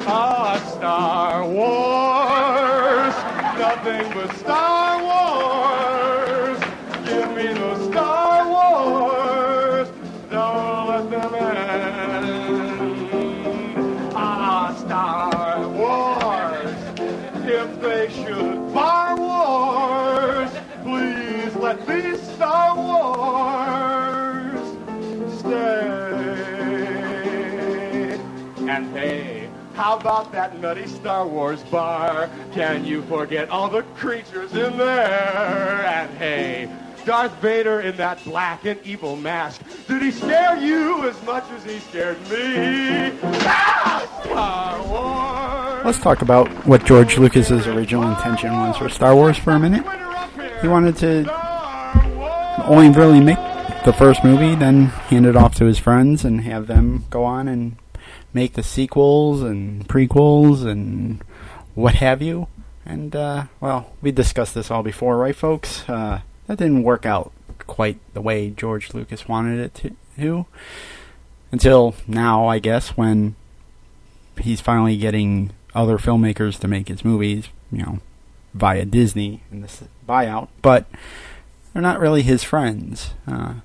Star Wars, nothing but Star Wars. Give me the Star Wars, don't let them end. Star Wars, if they should bar wars, please let these Star Wars stay. And hey, how about that nutty Star Wars bar? Can you forget all the creatures in there? And hey, Darth Vader in that black and evil mask, did he scare you as much as he scared me? Star Wars! Let's talk about what George Lucas's original intention was for Star Wars for a minute. He wanted to only really make the first movie, then hand it off to his friends and have them go on and make the sequels and prequels and what have you. And, well, we discussed this all before, right, folks? That didn't work out quite the way George Lucas wanted it to. Until now, I guess, when he's finally getting other filmmakers to make his movies, you know, via Disney in this buyout. But they're not really his friends. You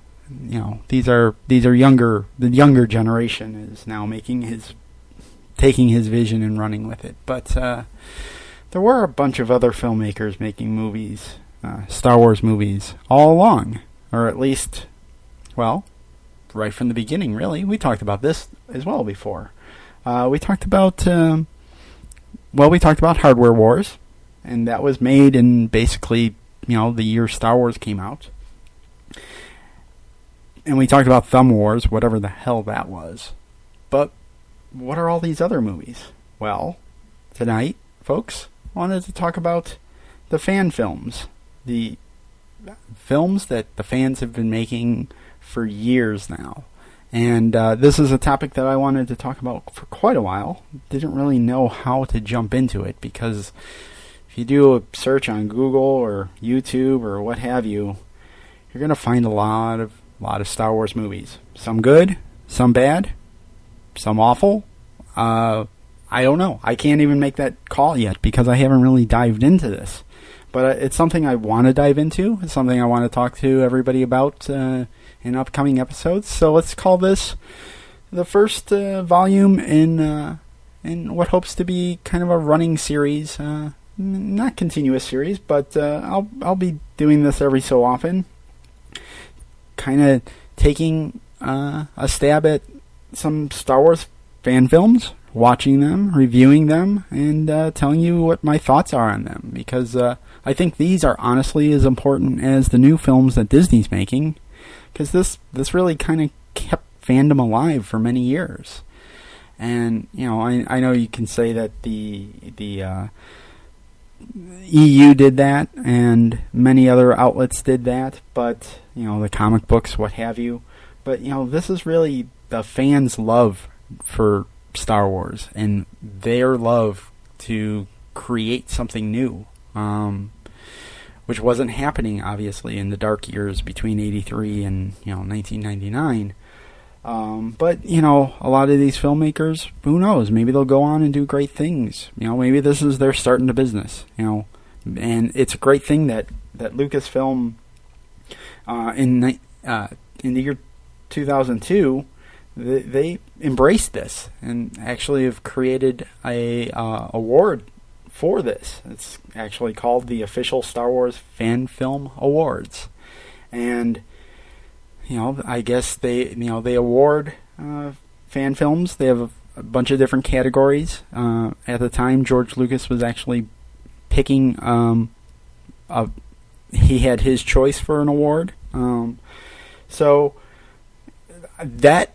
know, these are younger. The younger generation is now taking his vision and running with it. But there were a bunch of other filmmakers making movies, Star Wars movies, all along, or at least, well, right from the beginning. Really, we talked about this as well before. We talked about Hardware Wars, and that was made in basically, you know, the year Star Wars came out. And we talked about Thumb Wars, whatever the hell that was. But what are all these other movies? Well, tonight, folks, I wanted to talk about the fan films. The films that the fans have been making for years now. And this is a topic that I wanted to talk about for quite a while. Didn't really know how to jump into it, because if you do a search on Google or YouTube or what have you, you're going to find a lot of Star Wars movies. Some good, some bad, some awful. I don't know. I can't even make that call yet because I haven't really dived into this. But it's something I want to dive into. It's something I want to talk to everybody about in upcoming episodes. So let's call this the first volume in what hopes to be kind of a running series. Not continuous series, but I'll be doing this every so often. Kind of taking a stab at some Star Wars fan films, watching them, reviewing them, and telling you what my thoughts are on them. Because I think these are honestly as important as the new films that Disney's making. Because this really kind of kept fandom alive for many years. And, you know, I know you can say that the EU did that, and many other outlets did that, but, you know, the comic books, what have you. But, you know, this is really the fans' love for Star Wars, and their love to create something new, which wasn't happening, obviously, in the dark years between 83 and, you know, 1999. But, you know, a lot of these filmmakers, who knows, maybe they'll go on and do great things. You know, maybe this is their start into business, you know. And it's a great thing that Lucasfilm, in the year 2002, they embraced this and actually have created a award for this. It's actually called the Official Star Wars Fan Film Awards. And, you know, I guess they award fan films. They have a bunch of different categories. At the time, George Lucas was actually picking. He had his choice for an award. So that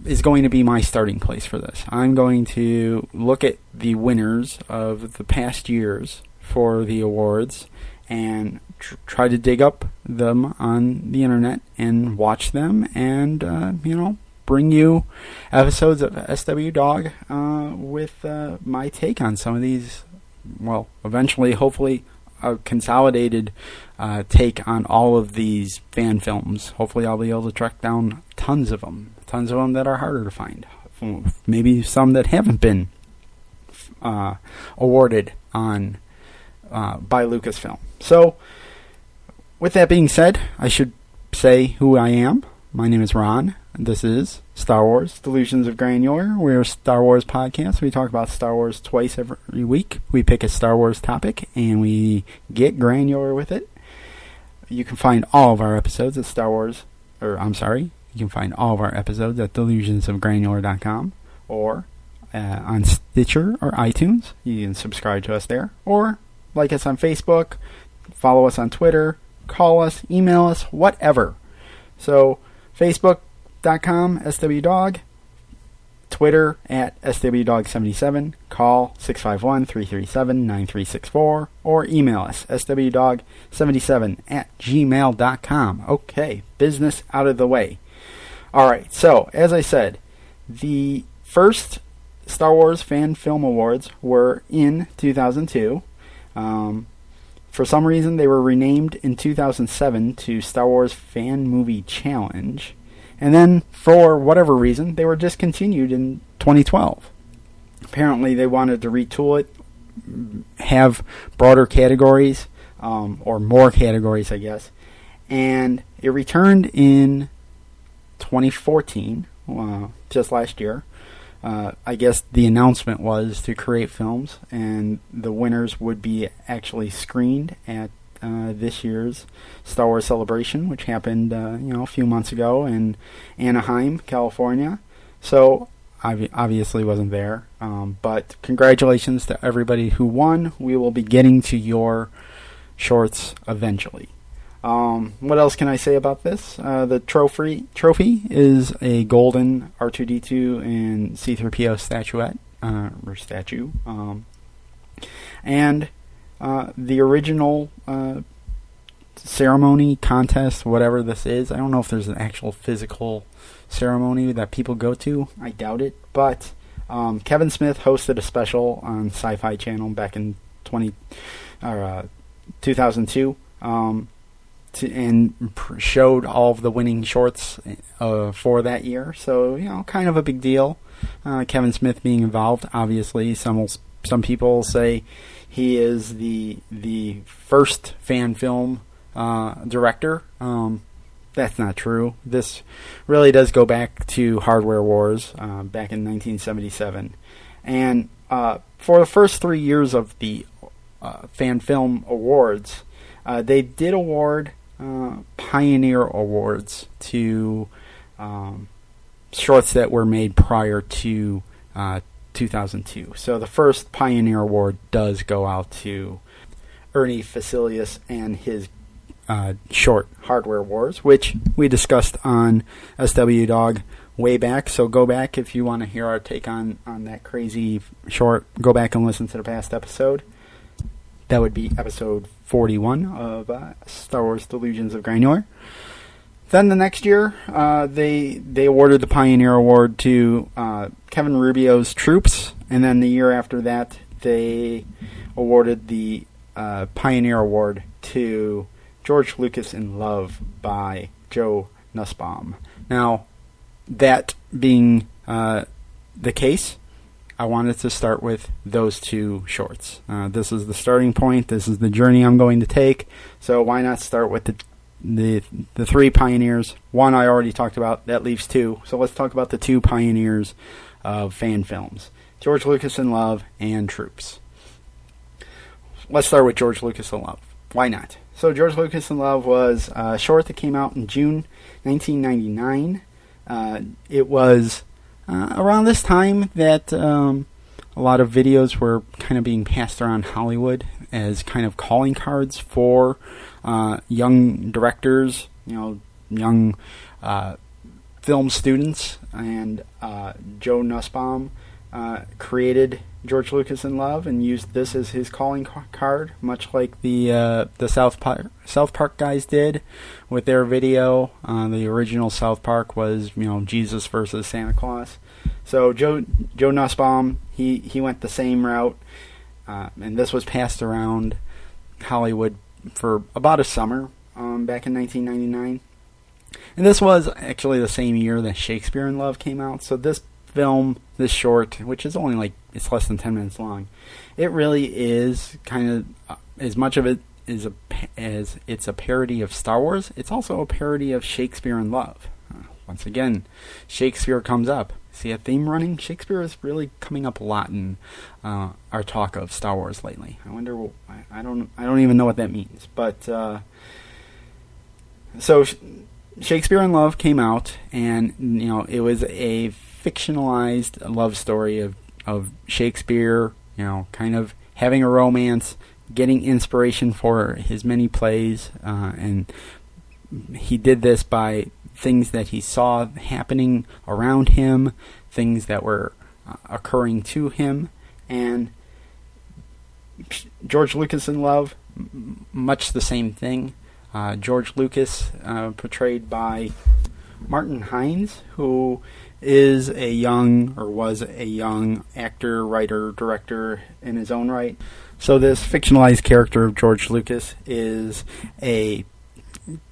is going to be my starting place for this. I'm going to look at the winners of the past years for the awards and try to dig up them on the internet and watch them, and you know, bring you episodes of SW Dog with my take on some of these. Well, eventually, hopefully, a consolidated take on all of these fan films. Hopefully, I'll be able to track down tons of them that are harder to find. Maybe some that haven't been awarded on by Lucasfilm. So, with that being said, I should say who I am. My name is Ron. This is Star Wars Delusions of Granular. We're a Star Wars podcast. We talk about Star Wars twice every week. We pick a Star Wars topic and we get granular with it. You can find all of our episodes at you can find all of our episodes at delusionsofgranular.com or on Stitcher or iTunes. You can subscribe to us there, or like us on Facebook, follow us on Twitter, call us, email us, whatever. So, Facebook.com, SWDog, Twitter at SWDog77, call 651-337-9364, or email us, SWDog77 at gmail.com. Okay, business out of the way. Alright, so, as I said, the first Star Wars Fan Film Awards were in 2002. For some reason, they were renamed in 2007 to Star Wars Fan Movie Challenge. And then, for whatever reason, they were discontinued in 2012. Apparently, they wanted to retool it, have broader categories, or more categories, I guess. And it returned in 2014, just last year. I guess the announcement was to create films, and the winners would be actually screened at this year's Star Wars Celebration, which happened a few months ago in Anaheim, California. So I obviously wasn't there, but congratulations to everybody who won. We will be getting to your shorts eventually. What else can I say about this? The trophy is a golden R2-D2 and C-3PO statuette, or statue. And the original ceremony, contest, whatever this is, I don't know if there's an actual physical ceremony that people go to. I doubt it. But Kevin Smith hosted a special on Sci-Fi Channel back in 2002. And showed all of the winning shorts for that year. So, kind of a big deal. Kevin Smith being involved, obviously. Some people say he is the first fan film director. That's not true. This really does go back to Hardware Wars back in 1977. And for the first 3 years of the Fan Film Awards, they did award Pioneer Awards to shorts that were made prior to 2002. So the first Pioneer Award does go out to Ernie Facilius and his short Hardware Wars, which we discussed on SW Dog way back. So go back if you want to hear our take on that crazy short. Go back and listen to the past episode. That would be episode 41 of Star Wars Delusions of Granular. Then the next year, they awarded the Pioneer Award to Kevin Rubio's Troops, and then the year after that, they awarded the Pioneer Award to George Lucas in Love by Joe Nussbaum. Now, that being the case, I wanted to start with those two shorts. This is the starting point. This is the journey I'm going to take. So why not start with the three pioneers? One I already talked about. That leaves two. So let's talk about the two pioneers of fan films: George Lucas in Love and Troops. Let's start with George Lucas in Love. Why not? So George Lucas in Love was a short that came out in June 1999. It was around this time that a lot of videos were kind of being passed around Hollywood as kind of calling cards for young directors, young film students, and Joe Nussbaum created George Lucas in Love and used this as his calling card, much like the South Park guys did with their video. The original South Park was Jesus versus Santa Claus. So Joe Nussbaum he went the same route, and this was passed around Hollywood for about a summer back in 1999. And this was actually the same year that Shakespeare in Love came out. So this film, this short, which is only it's less than 10 minutes long, it really is kind of, as much of it as it's a parody of Star Wars, it's also a parody of Shakespeare in Love. Once again, Shakespeare comes up. See a theme running? Shakespeare is really coming up a lot in our talk of Star Wars lately. I wonder. I don't even know what that means. But so Shakespeare in Love came out, and it was a fictionalized love story of Shakespeare, kind of having a romance, getting inspiration for his many plays, and he did this by things that he saw happening around him, things that were occurring to him. And George Lucas in Love, much the same thing. George Lucas, portrayed by Martin Hines, who was a young actor, writer, director in his own right. So this fictionalized character of George Lucas is a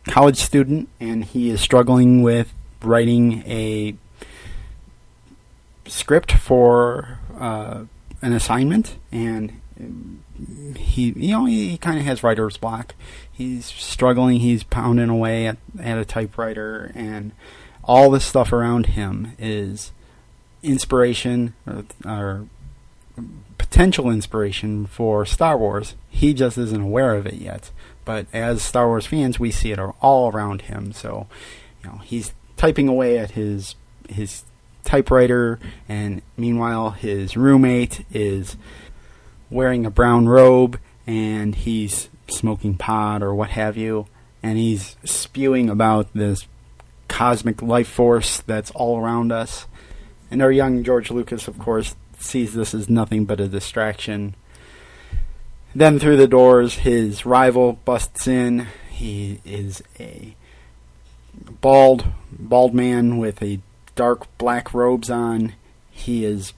college student, and he is struggling with writing a script for an assignment, and he kind of has writer's block. He's struggling. He's pounding away at a typewriter, and all the stuff around him is inspiration or potential inspiration for Star Wars. He just isn't aware of it yet. But as Star Wars fans, we see it all around him. So, he's typing away at his typewriter, and meanwhile, his roommate is wearing a brown robe, and he's smoking pot or what have you, and he's spewing about this cosmic life force that's all around us. And our young George Lucas, of course, sees this as nothing but a distraction. Then through the doors, his rival busts in. He is a bald man with a dark black robes on. He has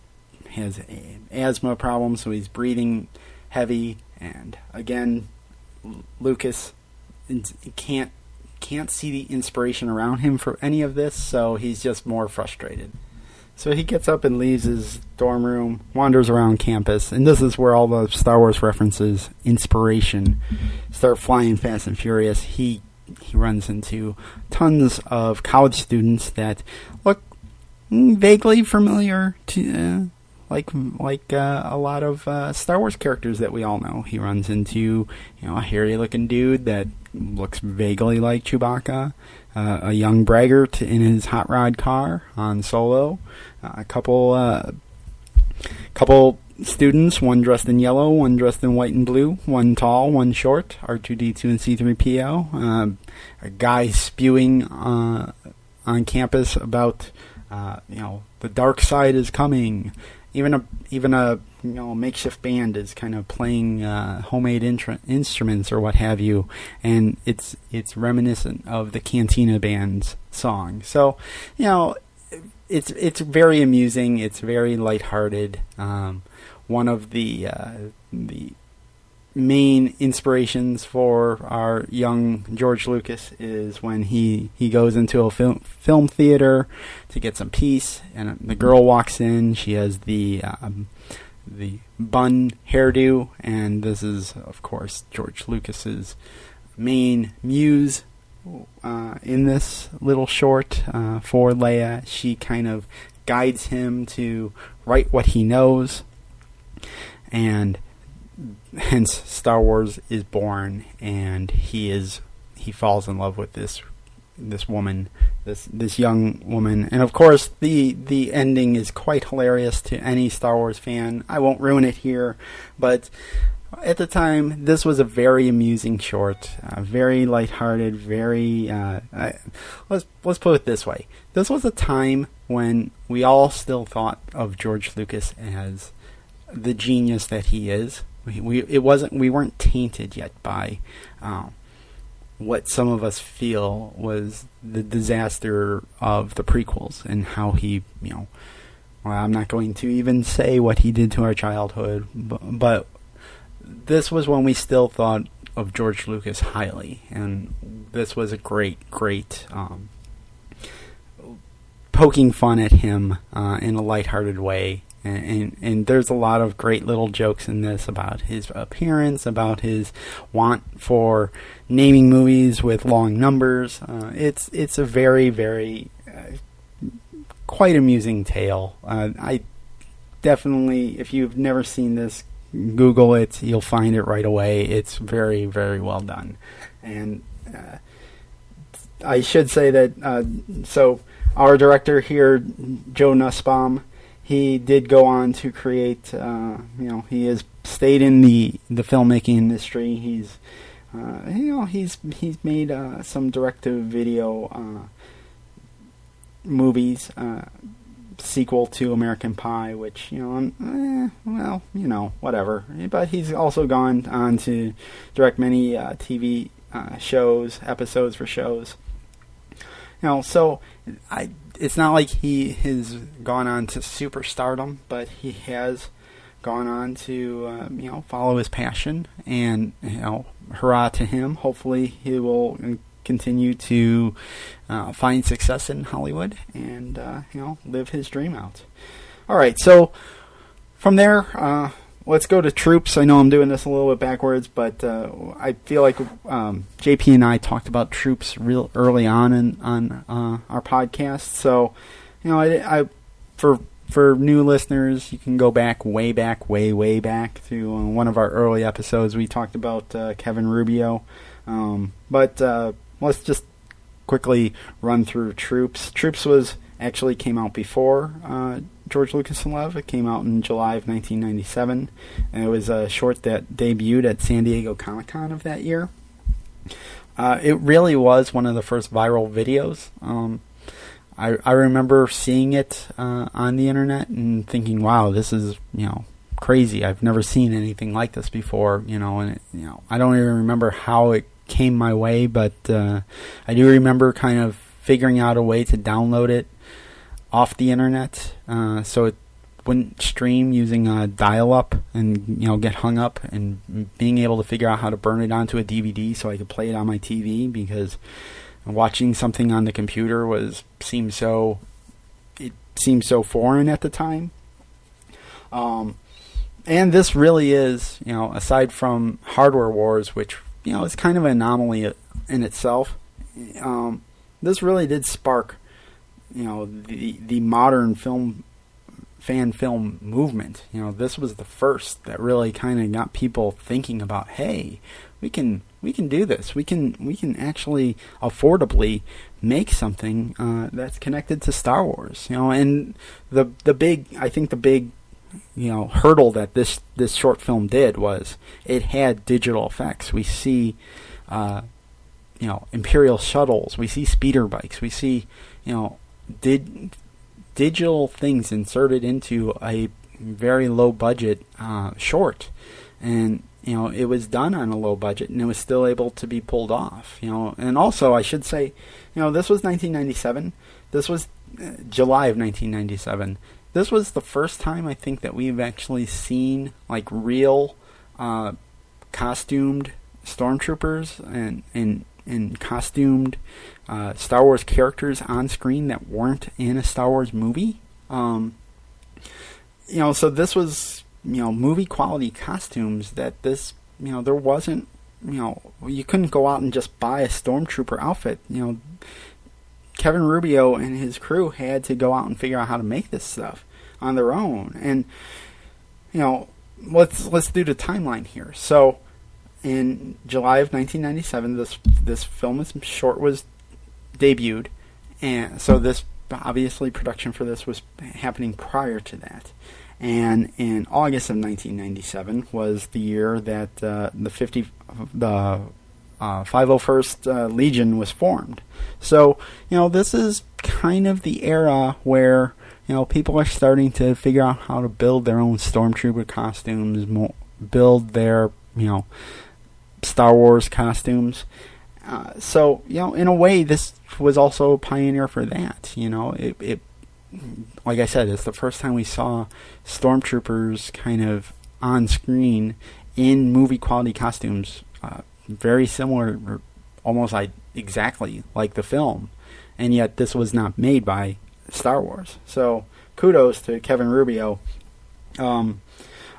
an asthma problem, so he's breathing heavy. And again, Lucas can't see the inspiration around him for any of this, so he's just more frustrated. So he gets up and leaves his dorm room, wanders around campus, and this is where all the Star Wars references, inspiration, start flying fast and furious. He runs into tons of college students that look vaguely familiar to like a lot of Star Wars characters that we all know. He runs into a hairy-looking dude that looks vaguely like Chewbacca. A young braggart in his hot rod car on Solo, a couple students, one dressed in yellow, one dressed in white and blue, one tall, one short, R2-D2 and C-3PO, a guy spewing on campus about the dark side is coming. Even a makeshift band is kind of playing homemade instruments or what have you, and it's reminiscent of the Cantina Band's song. So, it's very amusing. It's very lighthearted. One of the main inspirations for our young George Lucas is when he goes into a film theater to get some peace, and the girl walks in. She has the bun hairdo, and this is, of course, George Lucas's main muse in this little short for Leia. She kind of guides him to write what he knows, and hence Star Wars is born, and he falls in love with this woman, this young woman. And of course the ending is quite hilarious to any Star Wars fan. I won't ruin it here, but at the time this was a very amusing short, very lighthearted, very let's put it this way. This was a time when we all still thought of George Lucas as the genius that he is. We weren't tainted yet by what some of us feel was the disaster of the prequels, and how he, well, I'm not going to even say what he did to our childhood, but this was when we still thought of George Lucas highly, and this was a great poking fun at him in a lighthearted way. And there's a lot of great little jokes in this about his appearance, about his want for naming movies with long numbers. It's a very, very quite amusing tale. I definitely, if you've never seen this, Google it. You'll find it right away. It's very, very well done. And I should say that, so our director here, Joe Nussbaum, he did go on to create, he has stayed in the filmmaking industry. He's made some direct-to-video movies, sequel to American Pie, which, whatever. But he's also gone on to direct many TV shows, episodes for shows. So it's not like he has gone on to superstardom, but he has gone on to, follow his passion, and, hurrah to him. Hopefully he will continue to find success in Hollywood and, live his dream out. All right, so from there, let's go to Troops. I know I'm doing this a little bit backwards, but I feel like JP and I talked about Troops real early on our podcast. So, for new listeners, you can go way back to one of our early episodes. We talked about Kevin Rubio. But let's just quickly run through Troops. Troops came out before George Lucasfilm. It came out in July of 1997, and it was a short that debuted at San Diego Comic-Con of that year. It really was one of the first viral videos. I remember seeing it on the internet and thinking, wow, this is, crazy. I've never seen anything like this before, and I don't even remember how it came my way, but I do remember kind of figuring out a way to download it off the internet, so it wouldn't stream using dial-up and get hung up, and being able to figure out how to burn it onto a DVD so I could play it on my TV, because watching something on the computer seemed so foreign at the time. And this really is, aside from Hardware Wars, which is kind of an anomaly in itself, this really did spark the modern fan film movement. This was the first that really kind of got people thinking about, hey, we can do this. We can actually affordably make something that's connected to Star Wars. And the big hurdle that this short film did was it had digital effects. We see Imperial shuttles, we see speeder bikes, we see digital things inserted into a very low budget short, and it was done on a low budget, and it was still able to be pulled off. And also I should say, this was 1997. This was July of 1997. This was the first time I think that we've actually seen like real costumed stormtroopers and costumed Star Wars characters on screen that weren't in a Star Wars movie. So this was, movie quality costumes that this, there wasn't, you couldn't go out and just buy a stormtrooper outfit. Kevin Rubio and his crew had to go out and figure out how to make this stuff on their own. And, let's do the timeline here. So in July of 1997, this film short was debuted, and so this obviously production for this was happening prior to that. And in August of 1997 was the year that the 501st Legion was formed. So this is kind of the era where people are starting to figure out how to build their own stormtrooper costumes, build their Star Wars costumes. So in a way, this was also a pioneer for that. It like I said, it's the first time we saw stormtroopers kind of on screen in movie quality costumes, very similar, or almost exactly like the film, and yet this was not made by Star Wars. So kudos to Kevin Rubio.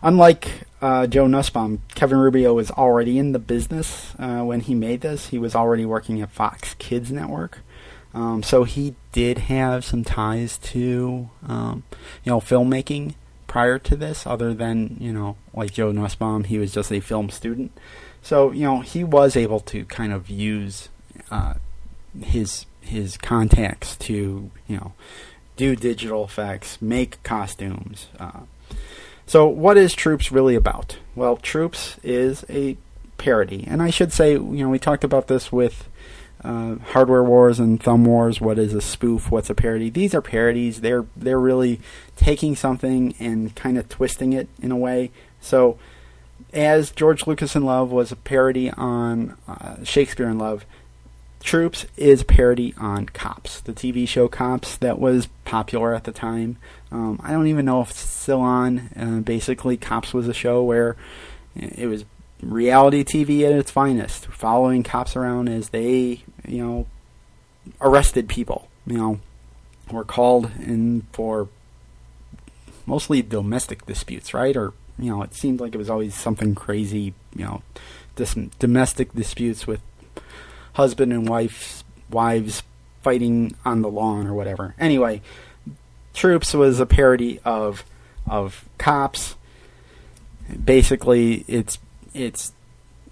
Unlike Joe Nussbaum, Kevin Rubio was already in the business when he made this. He was already working at Fox Kids Network. So he did have some ties to, filmmaking prior to this, other than, like Joe Nussbaum, he was just a film student. So, he was able to kind of use his contacts to, do digital effects, make costumes. So what is Troops really about? Well, Troops is a parody. And I should say, we talked about this with Hardware Wars and Thumb Wars. What is a spoof? What's a parody? These are parodies. They're really taking something and kind of twisting it in a way. So as George Lucas in Love was a parody on Shakespeare in Love, Troops is a parody on Cops, the TV show Cops that was popular at the time. I don't even know if it's still on. Basically, Cops was a show where it was reality TV at its finest, following cops around as they, arrested people. Were called in for mostly domestic disputes, right? Or, it seemed like it was always something crazy, domestic disputes with husband and wives fighting on the lawn or whatever. Anyway, Troops was a parody of Cops. Basically, it's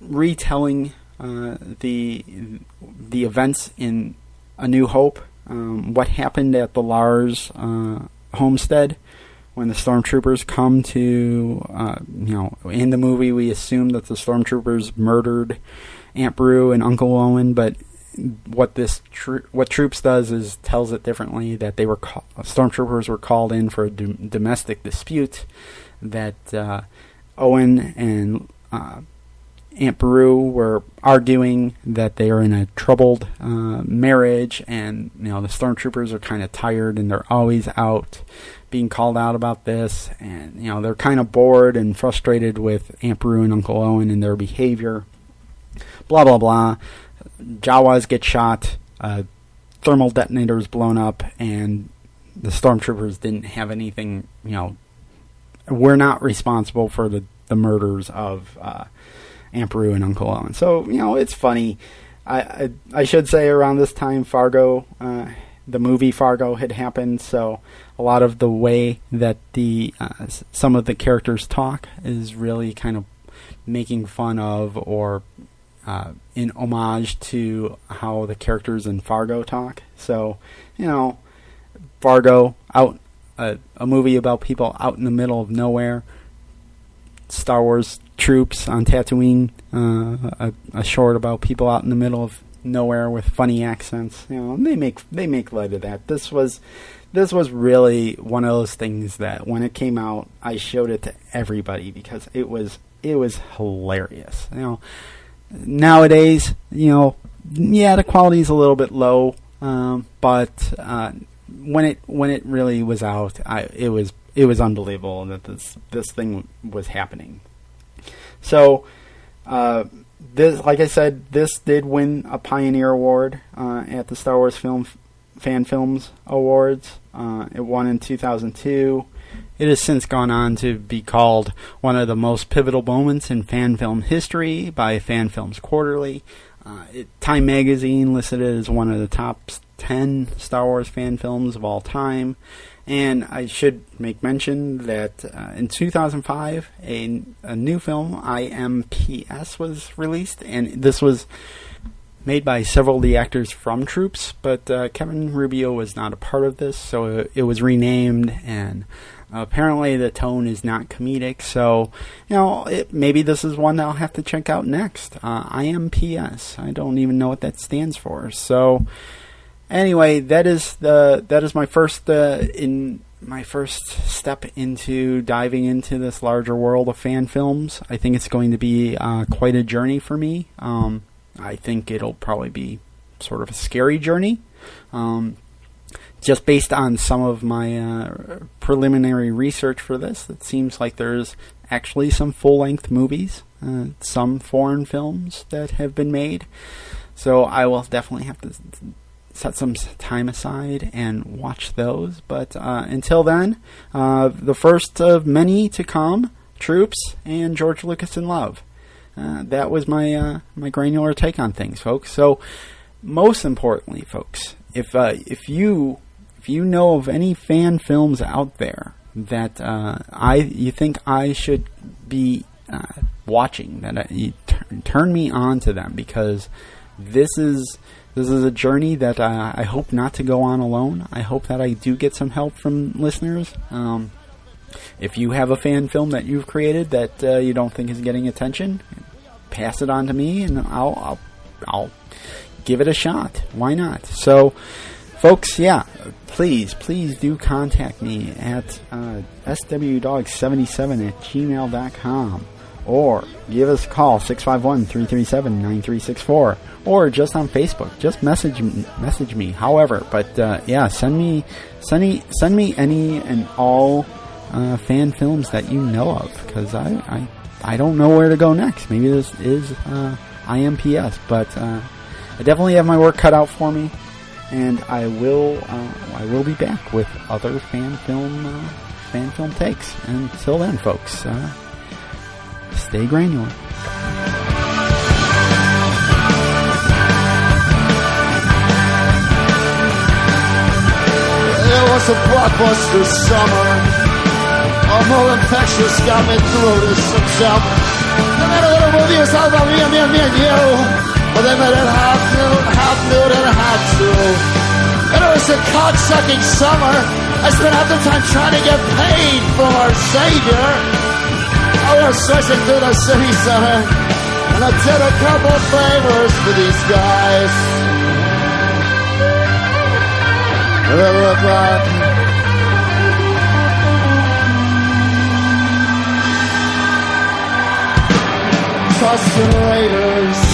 retelling the events in A New Hope. What happened at the Lars homestead when the stormtroopers come to, in the movie we assume that the stormtroopers murdered Aunt Beru and Uncle Owen, but what Troops does is tells it differently, that they were stormtroopers were called in for a domestic dispute, that Owen and Aunt Beru were arguing that they are in a troubled marriage, and the stormtroopers are kind of tired and they're always out being called out about this, and they're kind of bored and frustrated with Aunt Beru and Uncle Owen and their behavior. Blah blah blah. Jawas get shot, thermal detonators blown up, and the stormtroopers didn't have anything. We're not responsible for the murders of Aunt Beru and Uncle Owen. So it's funny. I should say around this time, Fargo, the movie Fargo had happened. So a lot of the way that some of the characters talk is really kind of making fun of or in homage to how the characters in Fargo talk. So, Fargo, a movie about people out in the middle of nowhere. Star Wars Troops on Tatooine, a short about people out in the middle of nowhere with funny accents. They make light of that. This was really one of those things that when it came out, I showed it to everybody because it was hilarious. Nowadays, the quality is a little bit low, but when it really was out, it was unbelievable that this thing was happening. So, like I said, this did win a Pioneer Award at the Star Wars Fan Films Awards. It won in 2002. It has since gone on to be called one of the most pivotal moments in fan film history by Fan Films Quarterly. Time Magazine listed it as one of the top 10 Star Wars fan films of all time. And I should make mention that in 2005, a new film, IMPS, was released. And this was made by several of the actors from Troops. But Kevin Rubio was not a part of this, so it was renamed. And apparently the tone is not comedic. So, maybe this is one that I'll have to check out next. IMPS. I don't even know what that stands for. So, anyway, that is my first step into diving into this larger world of fan films. I think it's going to be quite a journey for me. I think it'll probably be sort of a scary journey. Just based on some of my preliminary research for this, it seems like there's actually some full-length movies, some foreign films that have been made. So I will definitely have to set some time aside and watch those. But until then, the first of many to come, Troops and George Lucas in Love. That was my my granular take on things, folks. So, most importantly, folks, if you know of any fan films out there that you think I should be watching, that you turn me on to them, because this is a journey that I hope not to go on alone. I hope that I do get some help from listeners. If you have a fan film that you've created that you don't think is getting attention, pass it on to me, and I'll give it a shot. Why not? So, folks, yeah, please do contact me at swdog77@gmail.com, or give us a call, 651-337-9364, or just on Facebook. Just message me, however. But yeah, send me any and all fan films that you know of, because I don't know where to go next. Maybe this is IMPS, but I definitely have my work cut out for me, and I will be back with other fan film takes. Until then, folks, stay granular. It was a blockbuster summer. A more infectious got me through this September. They made a little movie, it was all about me and you. But they made it half nude and half true. And it was a cock-sucking summer. I spent half the time trying to get paid from our Savior. I was switching through the city center, and I did a couple favors for these guys. They look like Tuscan Raiders.